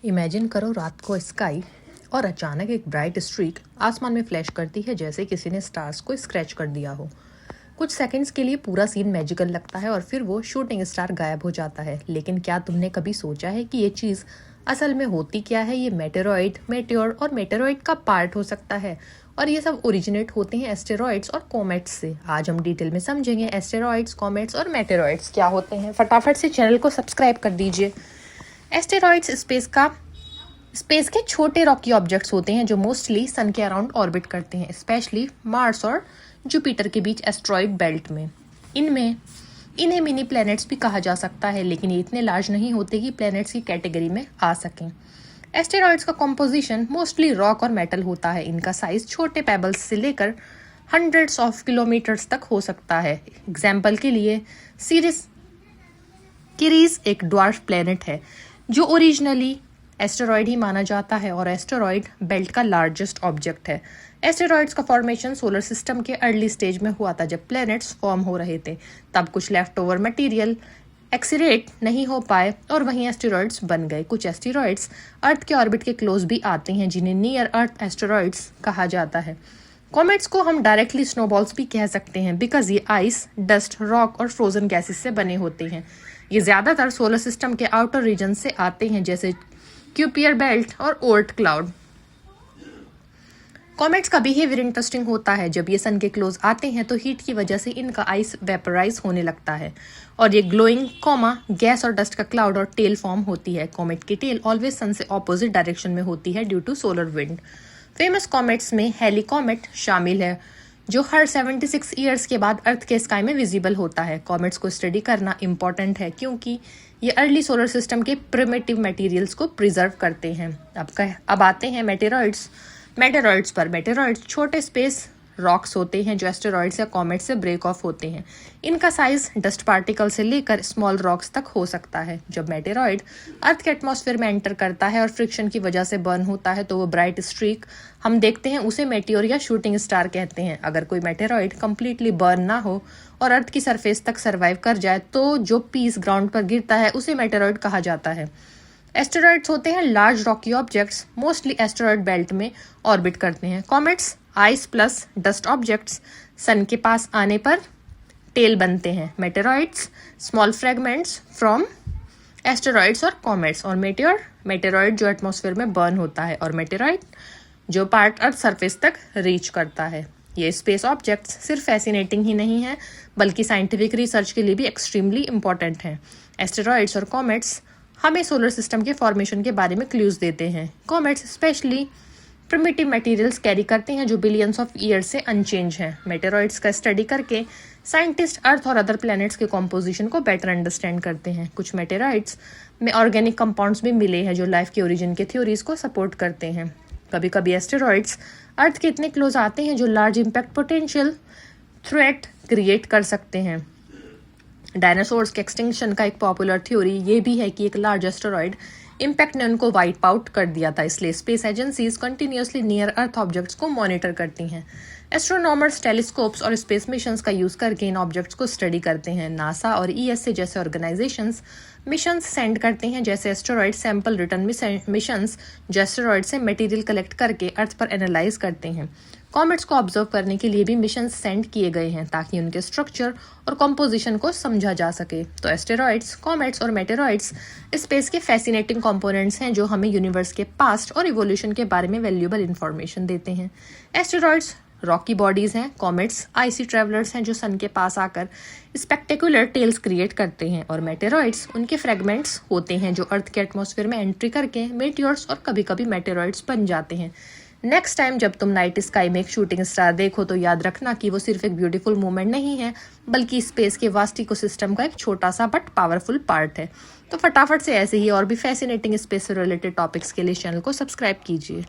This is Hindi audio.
इमेजिन करो रात को स्काई और अचानक एक ब्राइट स्ट्रीक आसमान में फ्लैश करती है, जैसे किसी ने स्टार्स को स्क्रैच कर दिया हो। कुछ सेकंड्स के लिए पूरा सीन मैजिकल लगता है और फिर वो शूटिंग स्टार गायब हो जाता है। लेकिन क्या तुमने कभी सोचा है कि ये चीज़ असल में होती क्या है? ये मेटेरॉइड, मेटेओर और मेटेरॉइड का पार्ट हो सकता है और ये सब ओरिजिनेट होते हैं एस्टेरॉइड्स और कॉमेट्स से। आज हम डिटेल में समझेंगे एस्टेरॉइड्स, कॉमेट्स और मेटेरॉइड्स क्या होते हैं। फटाफट से चैनल को सब्सक्राइब कर दीजिए। एस्टेरॉइड्स स्पेस के छोटे रॉकी ऑब्जेक्ट्स होते हैं जो मोस्टली सन के अराउंड ऑर्बिट करते हैं, स्पेशली मार्स और जुपिटर के बीच एस्ट्रॉइड बेल्ट में। इन्हें मिनी प्लैनेट्स भी कहा जा सकता है, लेकिन ये इतने लार्ज नहीं होते कि प्लैनेट्स की कैटेगरी में आ सकें। एस्टेरॉइड्स का कॉम्पोजिशन मोस्टली रॉक और मेटल होता है। इनका साइज छोटे पेबल्स से लेकर हंड्रेड्स ऑफ किलोमीटर्स तक हो सकता है। एग्जाम्पल के लिए किरीज एक ड्वार्फ प्लैनेट है जो ओरिजिनली एस्टेरॉइड ही माना जाता है और एस्टेरॉइड बेल्ट का लार्जेस्ट ऑब्जेक्ट है। एस्टेरॉइड्स का फॉर्मेशन सोलर सिस्टम के अर्ली स्टेज में हुआ था, जब प्लैनेट्स फॉर्म हो रहे थे। तब कुछ लेफ्ट ओवर मटीरियल एक्सीरेट नहीं हो पाए और वहीं एस्टेरॉइड्स बन गए। कुछ एस्टेरॉइड्स अर्थ के ऑर्बिट के क्लोज भी आते हैं, जिन्हें नियर अर्थ एस्टेरॉइड्स कहा जाता है। कॉमेट्स को हम डायरेक्टली स्नोबॉल्स भी कह सकते हैं, बिकॉज ये आइस, डस्ट, रॉक और फ्रोजन गैसेस से बने होते हैं। ये ज्यादातर सोलर सिस्टम के आउटर रीजन से आते हैं, जैसे क्यूपियर बेल्ट और ओर्ट क्लाउड। कॉमेट्स का बिहेवियर इंटरेस्टिंग होता है। जब ये सन के क्लोज आते हैं तो हीट की वजह से इनका आइस वेपराइज होने लगता है और ये ग्लोइंग गैस और डस्ट का क्लाउड और टेल फॉर्म होती है। कॉमेट की टेल ऑलवेज सन से ऑपोजिट डायरेक्शन में होती है due to solar wind. Famous comets में हेली कॉमेट शामिल है, जो हर 76 ईयर्स के बाद अर्थ के स्काई में विजिबल होता है। कॉमेट्स को स्टडी करना इम्पॉर्टेंट है क्योंकि ये अर्ली सोलर सिस्टम के प्रिमिटिव मटेरियल्स को प्रिजर्व करते हैं। अब आते हैं मेटेरॉइड्स पर। मेटेरॉइड्स छोटे स्पेस रॉक्स होते हैं जो एस्टेरॉइड्स या कॉमेट से ब्रेक ऑफ होते हैं। इनका साइज डस्ट पार्टिकल से लेकर स्मॉल रॉक्स तक हो सकता है। जब मेटेरॉइड अर्थ के एटमॉस्फेयर में एंटर करता है और फ्रिक्शन की वजह से बर्न होता है तो वो ब्राइट स्ट्रीक हम देखते हैं, उसे मेटियोर या शूटिंग स्टार कहते हैं। अगर कोई मेटेरॉइड कंप्लीटली बर्न ना हो और अर्थ की सरफेस तक सर्वाइव कर जाए तो जो पीस ग्राउंड पर गिरता है उसे मेटेरॉइड कहा जाता है। एस्टेरॉइड्स होते हैं large rocky objects, mostly asteroid belt में ऑर्बिट करते हैं। Comets ice plus dust objects, sun के पास आने पर टेल बनते हैं। Meteoroids small fragments from asteroids और कॉमेट्स। और मेटेरॉइड जो एटमॉस्फेयर में बर्न होता है और मेटेरॉइड जो पार्ट अर्थ सरफेस तक रीच करता है। ये स्पेस ऑब्जेक्ट्स सिर्फ फैसिनेटिंग ही नहीं है बल्कि साइंटिफिक रिसर्च के लिए भी एक्सट्रीमली इंपॉर्टेंट हैं। एस्टेरॉइड्स और कॉमेट्स हमें सोलर सिस्टम के फॉर्मेशन के बारे में क्लूज देते हैं। Comets specially primitive materials carry करते हैं जो बिलियंस ऑफ ईयर्स से अनचेंज हैं। मेटेरॉइड्स का स्टडी करके साइंटिस्ट अर्थ और अदर प्लैनेट्स के कॉम्पोजिशन को बेटर अंडरस्टैंड करते हैं। कुछ मेटेरॉइड्स में ऑर्गेनिक कंपाउंड्स भी मिले हैं जो लाइफ के ओरिजिन के थ्योरीज को सपोर्ट करते हैं। कभी कभी एस्टेरॉइड्स अर्थ के इतने क्लोज आते हैं जो large impact potential threat create कर सकते हैं। डायनासोर्स के एक्सटिंक्शन का एक पॉपुलर थ्योरी ये भी है कि एक लार्ज एस्टेरॉइड इम्पैक्ट ने उनको वाइप आउट कर दिया था, इसलिए स्पेस एजेंसीज कंटिन्यूअसली नियर अर्थ ऑब्जेक्ट्स को मॉनिटर करती हैं। एस्ट्रोनॉमर्स टेलीस्कोप्स और स्पेस मिशंस का यूज करके इन ऑब्जेक्ट्स को स्टडी करते हैं। नासा और ईएसए जैसे ऑर्गेनाइजेशंस मिशंस सेंड करते हैं, जैसे एस्टेरॉइड सैंपल रिटर्न मिशंस जो एस्टेरॉइड से मटेरियल कलेक्ट करके अर्थ पर एनालाइज करते हैं। कॉमेट्स को ऑब्जर्व करने के लिए भी मिशन सेंड किए गए हैं ताकि उनके स्ट्रक्चर और कॉम्पोजिशन को समझा जा सके। तो एस्टेरॉइड्स, कॉमेट्स और मेटेरॉइड्स स्पेस के फैसिनेटिंग कंपोनेंट्स हैं जो हमें यूनिवर्स के पास्ट और इवोल्यूशन के बारे में वैल्यूएबल इंफॉर्मेशन देते हैं। एस्टेरॉइड्स रॉकी बॉडीज हैं, कॉमेट्स आइसी ट्रेवलर्स हैं जो सन के पास आकर स्पेक्टेकुलर टेल्स क्रिएट करते हैं और मेटेरॉइड्स उनके फ्रेगमेंट्स होते हैं जो अर्थ के एटमॉस्फेयर में एंट्री करके मेटियोर्स और कभी कभी मेटेरॉइड्स बन जाते हैं। नेक्स्ट टाइम जब तुम नाइट स्काई में एक शूटिंग स्टार देखो तो याद रखना कि वो सिर्फ एक ब्यूटीफुल मूवमेंट नहीं है बल्कि स्पेस के वास्ट इकोसिस्टम का एक छोटा सा बट पावरफुल पार्ट है। तो फटाफट से ऐसे ही और भी फैसिनेटिंग स्पेस से रिलेटेड टॉपिक्स के लिए चैनल को सब्सक्राइब कीजिए।